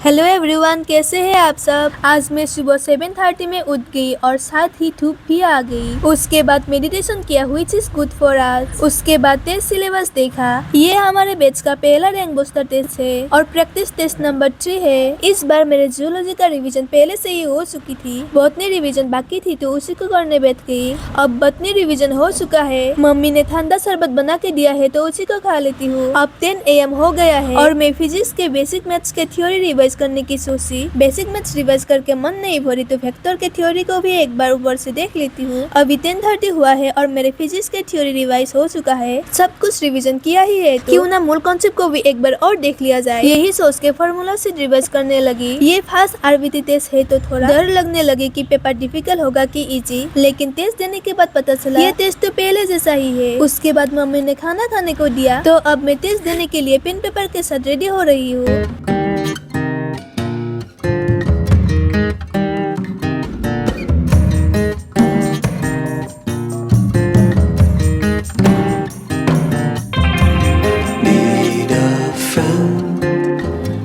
Hello everyone, कैसे हैं आप सब। आज मैं सुबह 7:30 में उठ गई और साथ ही धूप भी आ गई। उसके बाद मेडिटेशन किया which is good for us. उसके बाद टेस्ट सिलेबस देखा। ये हमारे बैच का पहला रैंक बूस्टर टेस्ट है और प्रैक्टिस टेस्ट नंबर 3 है। इस बार मेरे जूलॉजी का रिवीजन पहले से ही हो चुकी थी। बॉटनी रिवीजन बाकी थी तो उसी को करने बैठ गई। अब बॉटनी रिवीजन हो चुका है। मम्मी ने ठंडा शरबत बना के दिया है तो उसी को खा लेती हूँ। अब 10 AM हो गया है और मैं फिजिक्स के बेसिक मैथ्स के थ्योरी रिवाइज करने की सोची। बेसिक मैथ्स रिवाइज करके मन नहीं भरी तो वेक्टर के थ्योरी को भी एक बार ऊपर से देख लेती हूँ। अभी 10:30 हुआ है और मेरे फिजिक्स के थ्योरी रिवाइज हो चुका है। सब कुछ रिवीजन किया ही है तो क्यों ना मूल कॉन्सेप्ट को भी एक बार और देख लिया जाए। यही सोच के फॉर्मूला से रिवाइज करने लगी। ये फास्ट आरबीटी टेस्ट है तो थोड़ा डर लगने लगे कि पेपर डिफिकल्ट होगा कि इजी, लेकिन टेस्ट देने के बाद पता चला ये टेस्ट तो पहले जैसा ही है। उसके बाद मम्मी ने खाना खाने को दिया तो अब मैं टेस्ट देने के लिए पेन पेपर के साथ रेडी हो रही हूँ।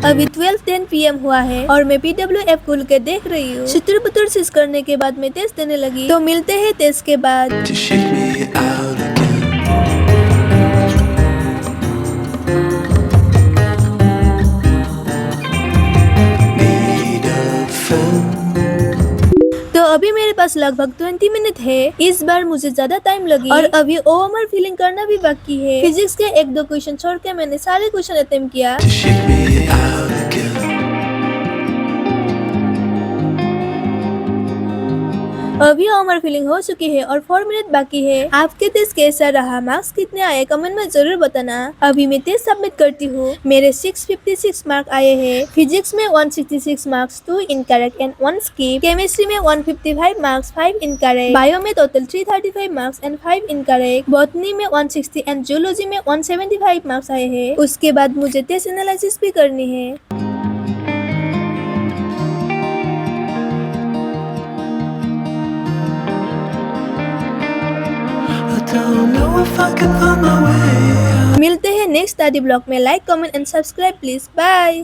अभी 12:10 PM हुआ है और मैं PWF खोल के देख रही हूँ। चित्र पुत्र चीज करने के बाद मैं टेस्ट देने लगी। तो मिलते हैं टेस्ट के बाद। तो अभी मेरे पास लगभग 20 मिनट है। इस बार मुझे ज्यादा टाइम लगी और अभी ओएमआर फीलिंग करना भी बाकी है। फिजिक्स के 1-2 क्वेश्चन छोड़ के मैंने सारे क्वेश्चन अटेम्प्ट किया। अभी ओएमआर फीलिंग हो चुकी है और 4 मिनट बाकी है। आपके टेस्ट कैसा रहा, मार्क्स कितने आए कमेंट में जरूर बताना। अभी मैं टेस्ट सबमिट करती हूँ। मेरे 656 मार्क आए हैं। फिजिक्स में 166 marks, 2 incorrect and 1 skip. Chemistry में 155 मार्क्स, 5 इनकरेक्ट। बायो में total 335 marks and 5 incorrect. Botany में 160 एंड जूलॉजी में 175 मार्क्स आए हैं। उसके बाद मुझे टेस्ट एनालिसिस भी करनी है। मिलते हैं नेक्स्ट स्टडी ब्लॉग में। Like comment and subscribe please. Bye.